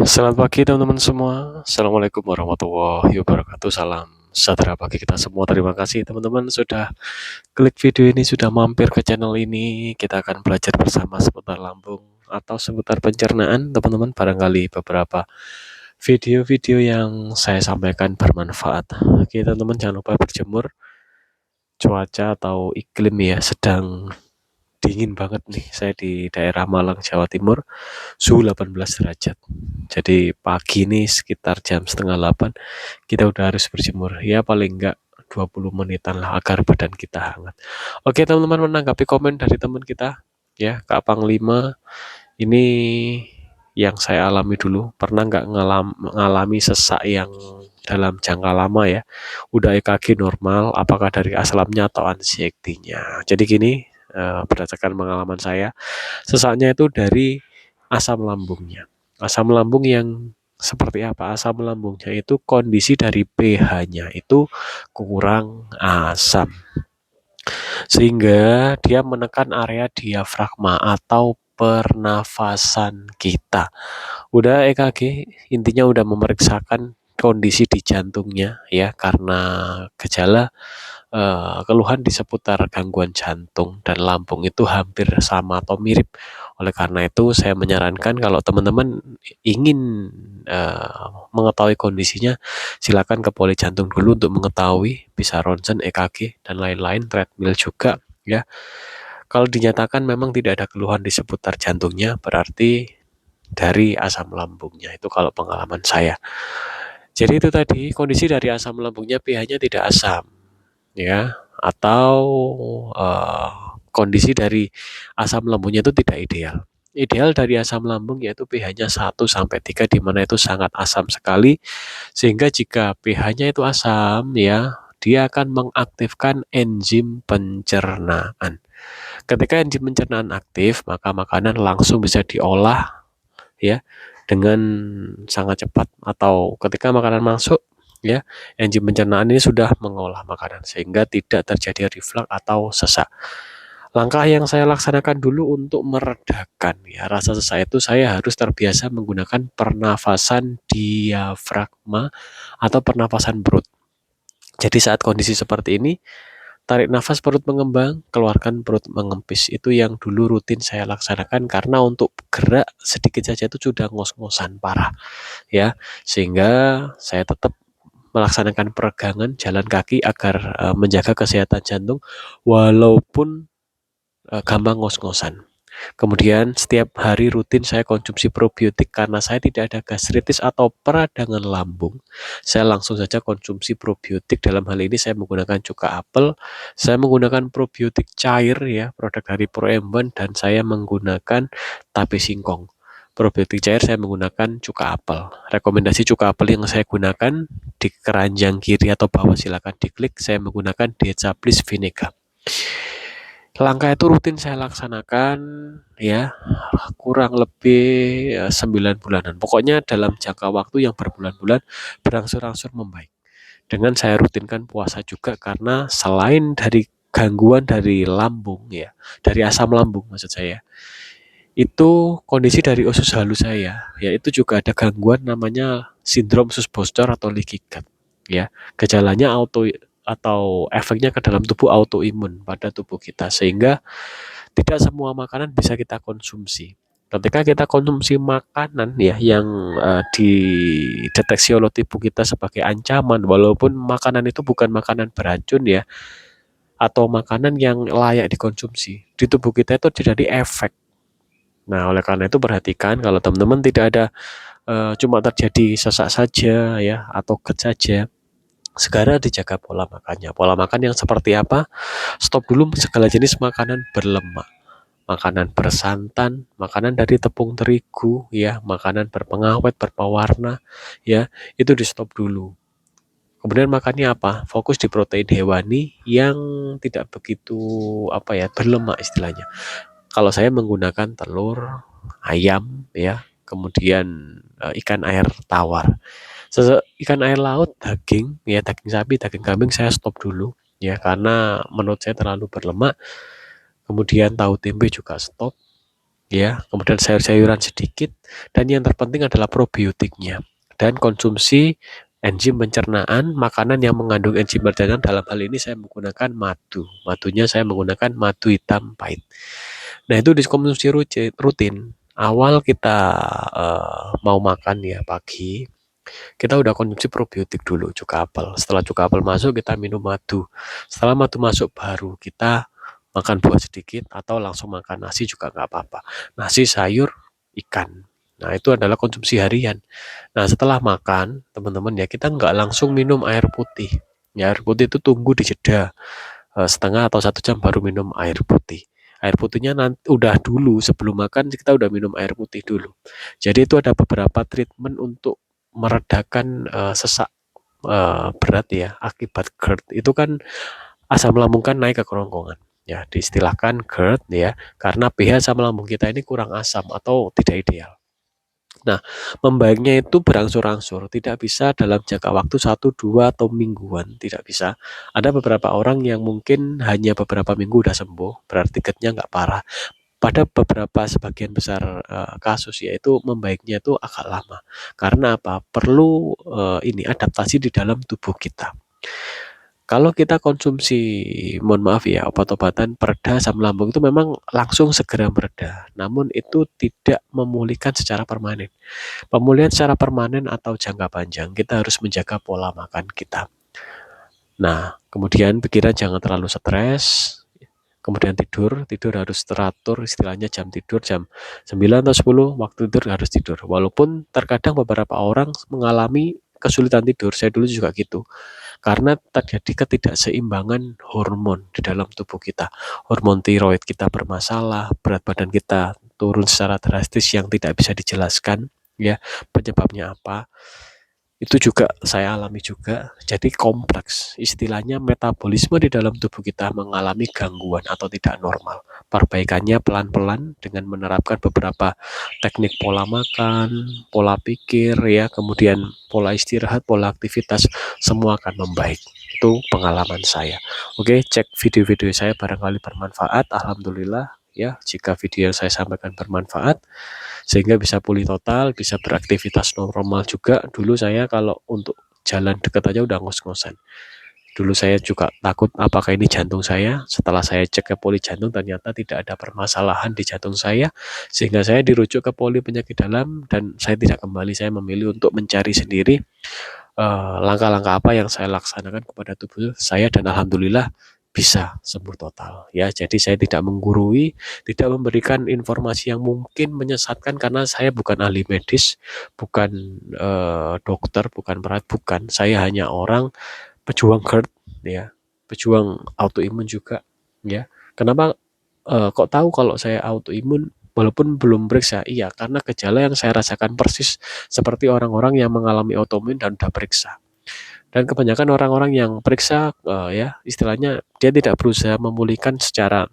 Selamat pagi teman-teman semua. Assalamualaikum warahmatullahi wabarakatuh. Salam sejahtera bagi kita semua. Terima kasih teman-teman sudah klik video ini, sudah mampir ke channel ini. Kita akan belajar bersama seputar lambung atau seputar pencernaan. Teman-teman, barangkali beberapa video-video yang saya sampaikan bermanfaat. Oke teman-teman, jangan lupa berjemur. Cuaca atau iklim ya sedang dingin banget nih. Saya di daerah Malang, Jawa Timur, suhu 18 derajat. Jadi pagi ini sekitar jam setengah 8 kita udah harus berjemur. Ya paling enggak 20 menitan lah agar badan kita hangat. Oke teman-teman, menanggapi komen dari teman kita ya, Kak Panglima, ini yang saya alami dulu. Pernah nggak ngalami sesak yang dalam jangka lama ya? Udah EKG normal, apakah dari aslamnya atau anxiety-nya? Jadi gini, berdasarkan pengalaman saya, sesaknya itu dari asam lambungnya. Asam lambung yang seperti apa? Asam lambungnya itu kondisi dari pH-nya itu kurang asam. Sehingga dia menekan area diafragma atau pernafasan kita. Udah EKG, intinya udah memeriksakan kondisi di jantungnya ya, karena gejala keluhan di seputar gangguan jantung dan lambung itu hampir sama atau mirip. Oleh karena itu saya menyarankan kalau teman-teman ingin mengetahui kondisinya, silakan ke poli jantung dulu untuk mengetahui, bisa ronsen, EKG dan lain-lain, treadmill juga ya. Kalau dinyatakan memang tidak ada keluhan di seputar jantungnya, berarti dari asam lambungnya. Itu kalau pengalaman saya. Jadi itu tadi kondisi dari asam lambungnya pH-nya tidak asam ya, atau kondisi dari asam lambungnya itu tidak ideal. Ideal dari asam lambung yaitu pH-nya 1-3, di mana itu sangat asam sekali, sehingga jika pH-nya itu asam ya, dia akan mengaktifkan enzim pencernaan. Ketika enzim pencernaan aktif, maka makanan langsung bisa diolah ya dengan sangat cepat, atau ketika makanan masuk ya, enzim pencernaan ini sudah mengolah makanan sehingga tidak terjadi reflux atau sesak. Langkah yang saya laksanakan dulu untuk meredakan ya rasa sesak itu, saya harus terbiasa menggunakan pernafasan diafragma atau pernafasan perut. Jadi saat kondisi seperti ini, tarik nafas perut mengembang, keluarkan perut mengempis. Itu yang dulu rutin saya laksanakan, karena untuk gerak sedikit saja itu sudah ngos-ngosan parah ya. Sehingga saya tetap melaksanakan peregangan jalan kaki agar menjaga kesehatan jantung walaupun gampang ngos-ngosan. Kemudian setiap hari rutin saya konsumsi probiotik, karena saya tidak ada gastritis atau peradangan lambung. Saya langsung saja konsumsi probiotik. Dalam hal ini saya menggunakan cuka apel, saya menggunakan probiotik cair ya, produk dari Proemban, dan saya menggunakan tape singkong. Probiotik cair saya menggunakan cuka apel. Rekomendasi cuka apel yang saya gunakan di keranjang kiri atau bawah, silakan diklik. Saya menggunakan Deca Bliss Vinegar. Langkah itu rutin saya laksanakan ya, kurang lebih 9 bulanan. Pokoknya dalam jangka waktu yang berbulan-bulan, berangsur-angsur membaik. Dengan saya rutinkan puasa juga, karena selain dari gangguan dari lambung ya, dari asam lambung maksud saya, itu kondisi dari usus halus saya, yaitu juga ada gangguan namanya sindrom usus bocor atau leaky gut ya. Gejalanya atau efeknya ke dalam tubuh autoimun pada tubuh kita, sehingga tidak semua makanan bisa kita konsumsi. Ketika kita konsumsi makanan ya yang dideteksi oleh tubuh kita sebagai ancaman, walaupun makanan itu bukan makanan beracun ya, atau makanan yang layak dikonsumsi, di tubuh kita itu terjadi efek. Nah, oleh karena itu perhatikan kalau teman-teman tidak ada cuma terjadi sesak saja ya, atau GERD saja, segera dijaga pola makannya. Pola makan yang seperti apa? Stop dulu segala jenis makanan berlemak, makanan bersantan, makanan dari tepung terigu ya, makanan berpengawet, berpewarna ya, itu di stop dulu. Kemudian makannya apa? Fokus di protein hewani yang tidak begitu berlemak istilahnya. Kalau saya menggunakan telur, ayam ya, kemudian ikan air tawar. Ikan air laut, daging ya, daging sapi, daging kambing saya stop dulu ya, karena menurut saya terlalu berlemak. Kemudian tahu tempe juga stop. ya, kemudian sayur-sayuran sedikit, dan yang terpenting adalah probiotiknya. Dan konsumsi enzim pencernaan, makanan yang mengandung enzim pencernaan, dalam hal ini saya menggunakan madu. Madunya saya menggunakan madu hitam pahit. Nah, itu dikonsumsi rutin. Awal kita mau makan ya pagi, kita udah konsumsi probiotik dulu, cuka apel. Setelah cuka apel masuk, kita minum madu. Setelah madu masuk, baru kita makan buah sedikit atau langsung makan nasi juga nggak apa-apa. Nasi, sayur, ikan. Nah, itu adalah konsumsi harian. Nah, setelah makan, teman-teman ya, kita nggak langsung minum air putih. Ya, air putih itu tunggu di jeda setengah atau 1 jam baru minum air putih. Air putihnya nanti udah dulu sebelum makan kita udah minum air putih dulu. Jadi itu ada beberapa treatment untuk meredakan sesak berat ya akibat GERD. Itu kan asam lambung kan naik ke kerongkongan. Ya, diistilahkan GERD ya, karena pH asam lambung kita ini kurang asam atau tidak ideal. Nah, membaiknya itu berangsur-angsur, tidak bisa dalam jangka waktu 1, 2, atau mingguan, tidak bisa. Ada beberapa orang yang mungkin hanya beberapa minggu udah sembuh, berarti GERD-nya nggak parah. Pada beberapa sebagian besar kasus yaitu membaiknya itu agak lama. Karena apa? Perlu ini adaptasi di dalam tubuh kita. Kalau kita konsumsi, mohon maaf ya, obat-obatan pereda asam lambung itu memang langsung segera mereda, namun itu tidak memulihkan secara permanen. Pemulihan secara permanen atau jangka panjang, kita harus menjaga pola makan kita. Nah, kemudian pikiran jangan terlalu stres, kemudian tidur harus teratur, istilahnya jam tidur jam 9 atau 10, waktu tidur harus tidur. Walaupun terkadang beberapa orang mengalami kesulitan tidur, saya dulu juga gitu. Karena terjadi ketidakseimbangan hormon di dalam tubuh kita. Hormon tiroid kita bermasalah, berat badan kita turun secara drastis yang tidak bisa dijelaskan, ya, penyebabnya apa. Itu juga saya alami juga. Jadi kompleks. Istilahnya metabolisme di dalam tubuh kita mengalami gangguan atau tidak normal. Perbaikannya pelan-pelan dengan menerapkan beberapa teknik pola makan, pola pikir ya, kemudian pola istirahat, pola aktivitas, semua akan membaik. Itu pengalaman saya. Oke, cek video-video saya barangkali bermanfaat. Alhamdulillah ya, jika video yang saya sampaikan bermanfaat sehingga bisa pulih total, bisa beraktivitas normal juga. Dulu saya kalau untuk jalan dekat aja udah ngos-ngosan. Dulu saya juga takut apakah ini jantung saya. Setelah saya cek ke poli jantung ternyata tidak ada permasalahan di jantung saya, sehingga saya dirujuk ke poli penyakit dalam dan saya tidak kembali. Saya memilih untuk mencari sendiri langkah-langkah apa yang saya laksanakan kepada tubuh saya dan alhamdulillah bisa sembuh total ya. Jadi saya tidak menggurui, tidak memberikan informasi yang mungkin menyesatkan karena saya bukan ahli medis, bukan dokter, bukan perawat, bukan. Saya hanya orang pejuang GERD ya, pejuang autoimun juga ya. Kenapa kok tahu kalau saya autoimun walaupun belum periksa? Iya, karena gejala yang saya rasakan persis seperti orang-orang yang mengalami autoimun dan udah periksa. Dan kebanyakan orang-orang yang periksa ya istilahnya dia tidak berusaha memulihkan secara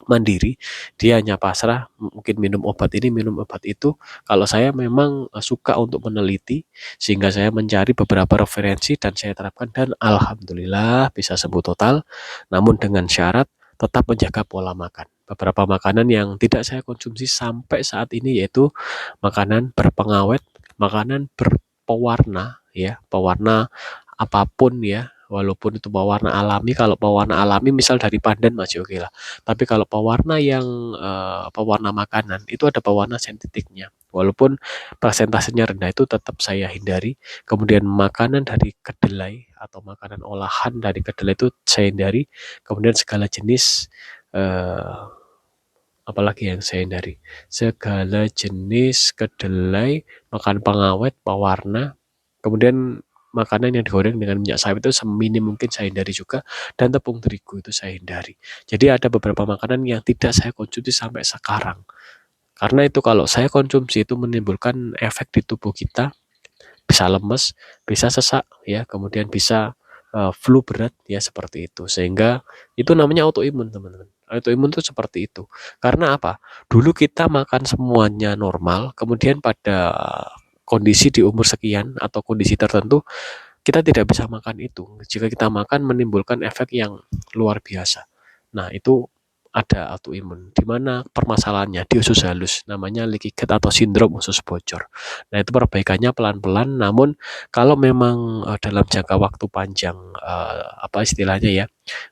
mandiri, dia hanya pasrah, mungkin minum obat ini, minum obat itu. Kalau saya memang suka untuk meneliti, sehingga saya mencari beberapa referensi dan saya terapkan dan alhamdulillah bisa sembuh total, namun dengan syarat tetap menjaga pola makan. Beberapa makanan yang tidak saya konsumsi sampai saat ini yaitu makanan berpengawet, makanan berpewarna ya, pewarna apapun ya, walaupun itu pewarna alami. Kalau pewarna alami misal dari pandan masih oke lah. Tapi kalau pewarna yang pewarna makanan itu ada pewarna sensitifnya. Walaupun persentasenya rendah itu tetap saya hindari. Kemudian makanan dari kedelai atau makanan olahan dari kedelai itu saya hindari. Kemudian segala jenis apalagi yang saya hindari. Segala jenis kedelai, makan pengawet, pewarna, kemudian makanan yang digoreng dengan minyak sawit itu seminim mungkin saya hindari juga, dan tepung terigu itu saya hindari. Jadi ada beberapa makanan yang tidak saya konsumsi sampai sekarang. Karena itu kalau saya konsumsi itu menimbulkan efek di tubuh kita, bisa lemes, bisa sesak ya, kemudian bisa flu berat ya seperti itu. Sehingga itu namanya autoimun, teman-teman. Autoimun itu seperti itu. Karena apa? Dulu kita makan semuanya normal, kemudian pada kondisi di umur sekian atau kondisi tertentu kita tidak bisa makan itu. Jika kita makan menimbulkan efek yang luar biasa. Nah, itu ada autoimun, di mana permasalahannya di usus halus, namanya leaky gut atau sindrom usus bocor. Nah, itu perbaikannya pelan-pelan, namun kalau memang dalam jangka waktu panjang, apa istilahnya ya,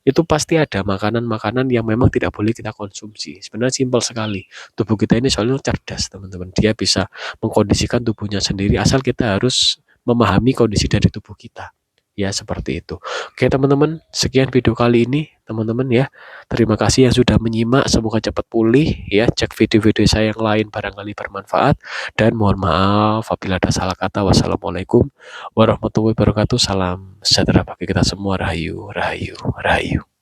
itu pasti ada makanan-makanan yang memang tidak boleh kita konsumsi. Sebenarnya simpel sekali. Tubuh kita ini soalnya cerdas, teman-teman. Dia bisa mengkondisikan tubuhnya sendiri asal kita harus memahami kondisi dari tubuh kita. Ya, seperti itu. Oke, teman-teman, sekian video kali ini, teman-teman ya. Terima kasih yang sudah menyimak, semoga cepat pulih ya. Cek video-video saya yang lain barangkali bermanfaat dan mohon maaf apabila ada salah kata. Wassalamualaikum warahmatullahi wabarakatuh. Salam sejahtera bagi kita semua. Rahayu, rahayu, rahayu.